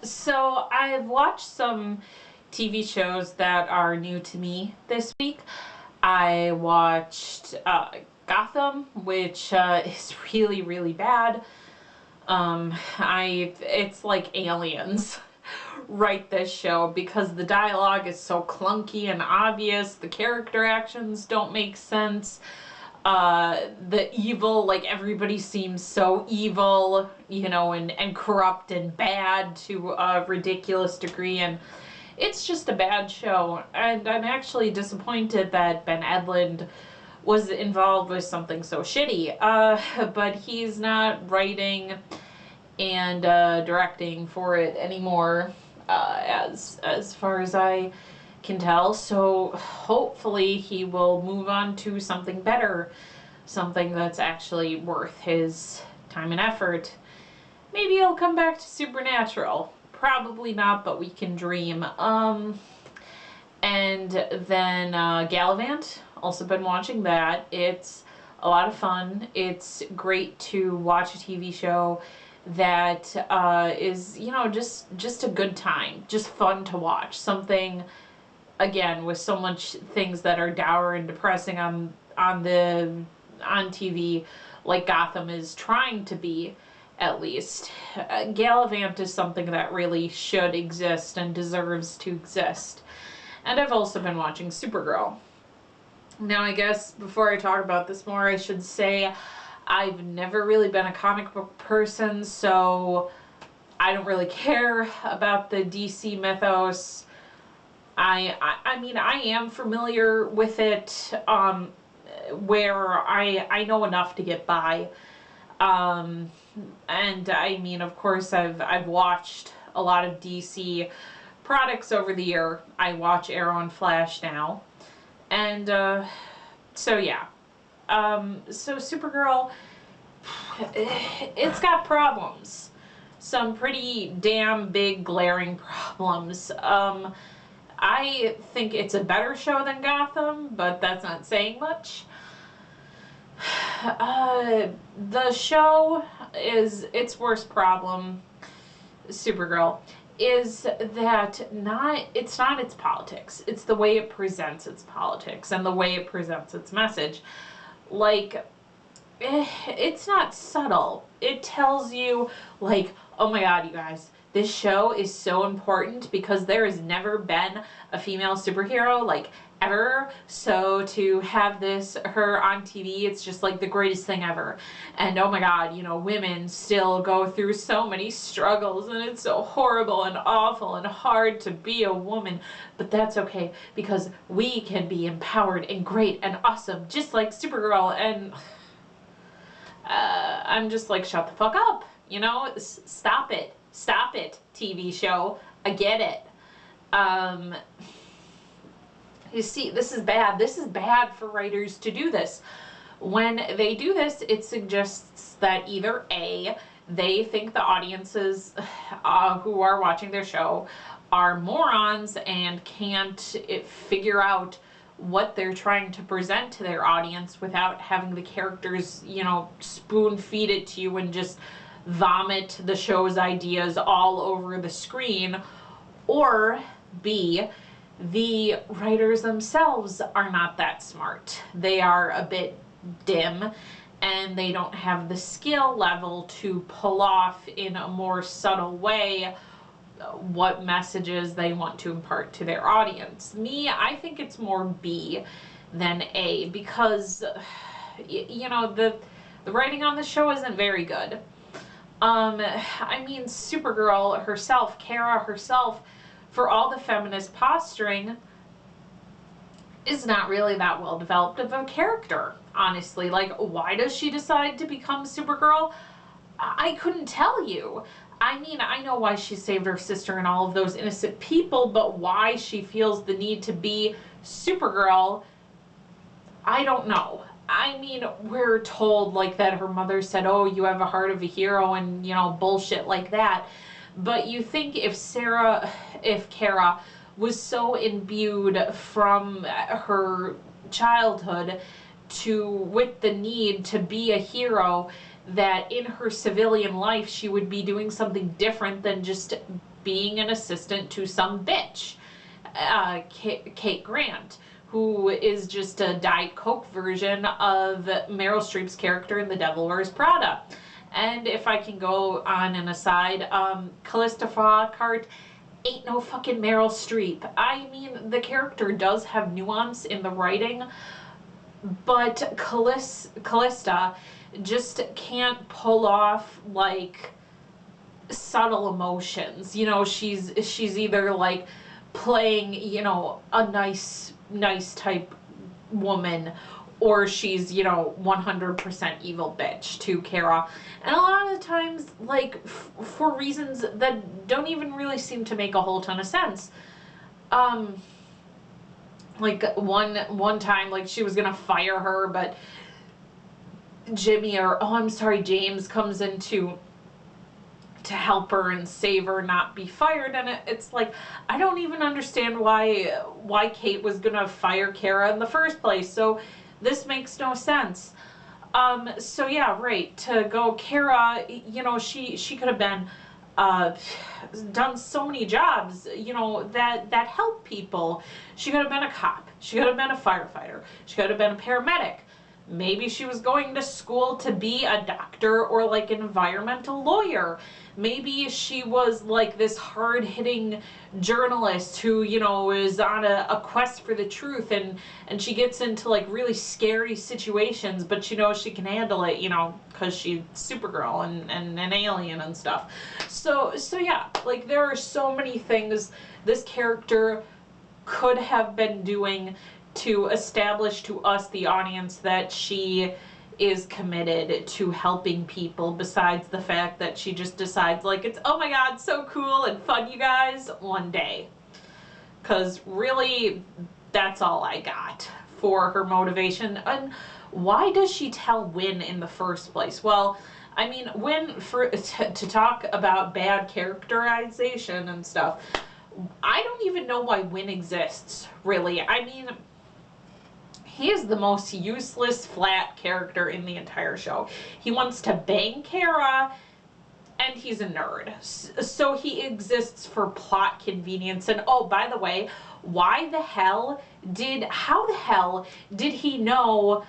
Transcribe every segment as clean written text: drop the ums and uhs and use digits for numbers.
So I've watched some TV shows that are new to me this week. I watched Gotham, which is really, really bad. It's like Aliens write this show because the dialogue is so clunky and obvious. The character actions don't make sense. The evil, like everybody seems so evil, you know, and corrupt and bad to a ridiculous degree, and it's just a bad show. And I'm actually disappointed that Ben Edlund was involved with something so shitty. But he's not writing and directing for it anymore, as far as I can tell. So hopefully he will move on to something better, something that's actually worth his time and effort. Maybe he'll come back to Supernatural. Probably not, but we can dream. And then Gallivant, also been watching that. It's a lot of fun. It's great to watch a TV show that is, you know, just a good time, just fun to watch. Something, again, with so much things that are dour and depressing on TV, like Gotham is trying to be, at least. Gallivant is something that really should exist and deserves to exist. And I've also been watching Supergirl. Now, I guess before I talk about this more, I should say I've never really been a comic book person, so I don't really care about the DC mythos. I mean, I am familiar with it, where I know enough to get by. And I mean, of course, I've watched a lot of DC products over the year. I watch Arrow and Flash now. And so yeah. So Supergirl, it's got problems. Some pretty damn big glaring problems. I think it's a better show than Gotham, but that's not saying much. The show its worst problem, Supergirl, is that it's not its politics. It's the way it presents its politics and the way it presents its message. Like, it's not subtle. It tells you, like, oh my god, you guys, this show is so important because there has never been a female superhero, like, ever. So to have her on TV, it's just like the greatest thing ever. And oh my god, you know, women still go through so many struggles, and it's so horrible and awful and hard to be a woman, but that's okay because we can be empowered and great and awesome, just like Supergirl. And I'm just like, shut the fuck up, you know? Stop it, TV show. I get it. You see, this is bad. This is bad for writers to do this. When they do this, it suggests that either A, they think the audiences who are watching their show are morons and can't figure out what they're trying to present to their audience without having the characters, you know, spoon feed it to you and just vomit the show's ideas all over the screen. Or B, the writers themselves are not that smart. They are a bit dim, and they don't have the skill level to pull off in a more subtle way what messages they want to impart to their audience. I think it's more B than A, because, you know, the writing on the show isn't very good. I mean, Supergirl herself, Kara herself, for all the feminist posturing, is not really that well developed of a character, honestly. Like, why does she decide to become Supergirl? I couldn't tell you. I mean, I know why she saved her sister and all of those innocent people, but why she feels the need to be Supergirl, I don't know. I mean, we're told, like, that her mother said, oh, you have a heart of a hero, and, you know, bullshit like that. But you think if Kara was so imbued from her childhood with the need to be a hero, that in her civilian life she would be doing something different than just being an assistant to some bitch. Kate Grant, who is just a Diet Coke version of Meryl Streep's character in The Devil Wears Prada. And if I can go on an aside, Callista Flockhart ain't no fucking Meryl Streep. I mean, the character does have nuance in the writing, but Callista just can't pull off, like, subtle emotions. You know, she's either, like, playing, you know, a nice type woman, or she's, you know, 100% evil bitch to Kara. And a lot of the times, like, for reasons that don't even really seem to make a whole ton of sense. Like, one time, like, she was gonna fire her, but James comes in to help her and save her not be fired, and it's like, I don't even understand why Kate was gonna fire Kara in the first place, so this makes no sense. So yeah, right, to go Kara, you know, she could have been done so many jobs, you know, that help people. She could have been a cop, she could have been a firefighter, she could have been a paramedic. Maybe she was going to school to be a doctor or like an environmental lawyer. Maybe she was like this hard-hitting journalist who, you know, is on a quest for the truth, and she gets into like really scary situations, but she knows she can handle it, you know, because she's Supergirl and an alien and stuff. So yeah, like, there are so many things this character could have been doing to establish to us, the audience, that she is committed to helping people, besides the fact that she just decides, like, it's, oh my god, so cool and fun, you guys, one day. Because really, that's all I got for her motivation. And why does she tell Wynn in the first place? Well, I mean, Wynn, to talk about bad characterization and stuff, I don't even know why Wynn exists, really. I mean, he is the most useless, flat character in the entire show. He wants to bang Kara, and he's a nerd. So he exists for plot convenience. And oh, by the way, how the hell did he know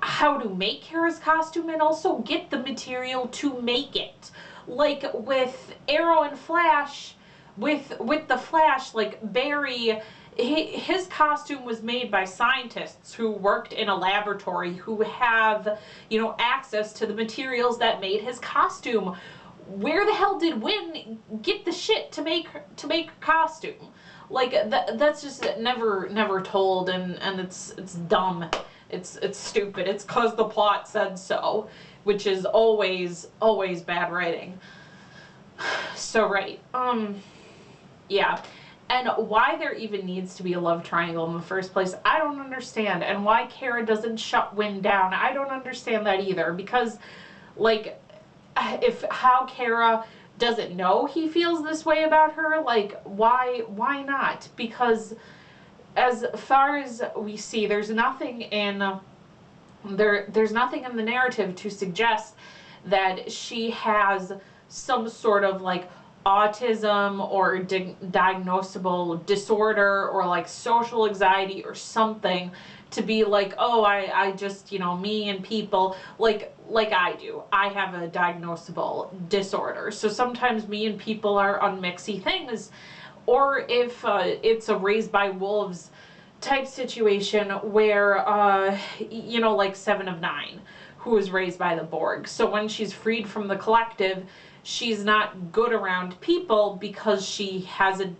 how to make Kara's costume and also get the material to make it? Like, with Arrow and Flash, with the Flash, like, Barry, his costume was made by scientists who worked in a laboratory, who have, you know, access to the materials that made his costume. Where the hell did Wynn get the shit to make a costume? Like, that's just never told, and it's dumb. It's stupid. It's 'cause the plot said so, which is always bad writing. So right. Yeah. And why there even needs to be a love triangle in the first place, I don't understand. And why Kara doesn't shut Wynn down, I don't understand that either. Because, like, how Kara doesn't know he feels this way about her, like, why not? Because as far as we see, there's nothing in the narrative to suggest that she has some sort of, like, autism or diagnosable disorder or like social anxiety or something, to be like, oh, I just, you know, me and people, like I do. I have a diagnosable disorder. So sometimes me and people are on mixy things. Or if it's a raised by wolves type situation where, you know, like Seven of Nine, who was raised by the Borg. So when she's freed from the collective, she's not good around people because she hasn't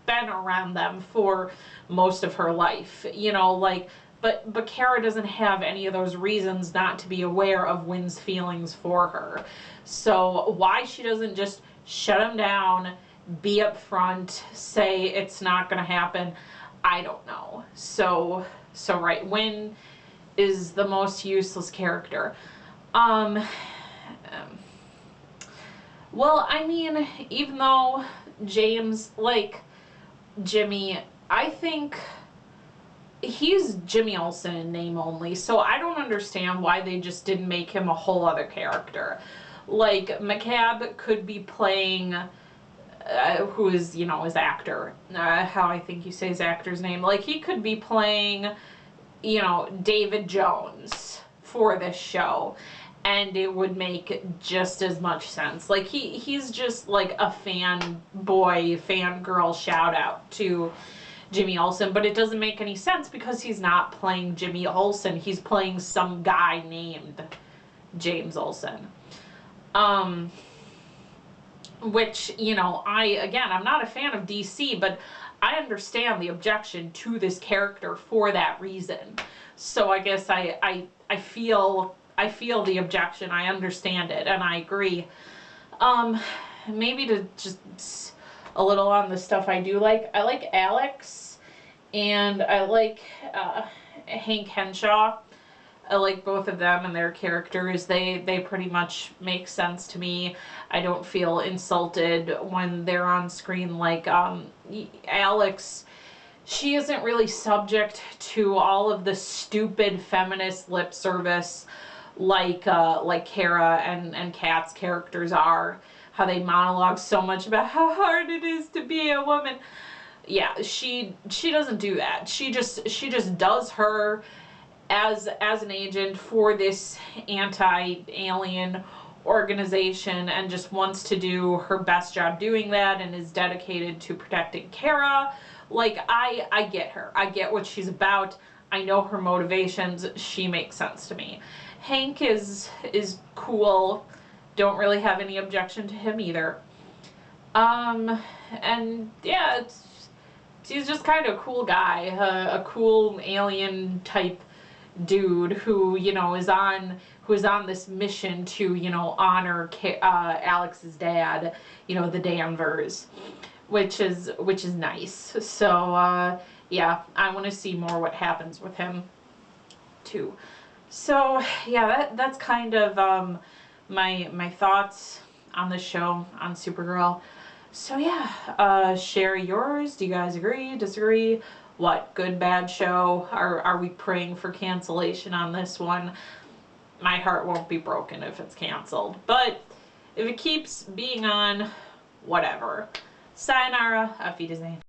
been around them for most of her life, you know, like, but Kara doesn't have any of those reasons not to be aware of Wynn's feelings for her. So why she doesn't just shut him down, be upfront, say it's not gonna happen, I don't know. So right, Wynn is the most useless character. Well, I mean, even though James, like Jimmy, I think he's Jimmy Olsen in name only, so I don't understand why they just didn't make him a whole other character. Like, McCabe could be playing, who is, you know, his actor, how I think you say his actor's name, like, he could be playing, you know, David Jones for this show, and it would make just as much sense. Like, he's just like a fanboy, fangirl shout out to Jimmy Olsen, but it doesn't make any sense because he's not playing Jimmy Olsen. He's playing some guy named James Olsen. Which, you know, I'm not a fan of DC, but I understand the objection to this character for that reason. So I guess I feel the objection. I understand it, and I agree. Maybe to just a little on the stuff I do like. I like Alex, and I like Hank Henshaw. I like both of them and their characters. They pretty much make sense to me. I don't feel insulted when they're on screen. Like, Alex, she isn't really subject to all of the stupid feminist lip service like Kara and Kat's characters are. How they monologue so much about how hard it is to be a woman. Yeah, she doesn't do that. She just does her as an agent for this anti-alien organization, and just wants to do her best job doing that, and is dedicated to protecting Kara. Like, I get her. I get what she's about. I know her motivations. She makes sense to me. Hank is cool. Don't really have any objection to him either. And yeah, he's just kind of a cool guy, a cool alien type dude who, you know, is on this mission to, you know, honor Alex's dad, you know, the Danvers, which is nice. So yeah, I want to see more what happens with him too. So yeah, that's kind of my thoughts on the show, on Supergirl. So yeah, share yours. Do you guys agree, disagree? What, good, bad show? Are we praying for cancellation on this one? My heart won't be broken if it's canceled, but if it keeps being on, whatever. Sayonara, auf Wiedersehen.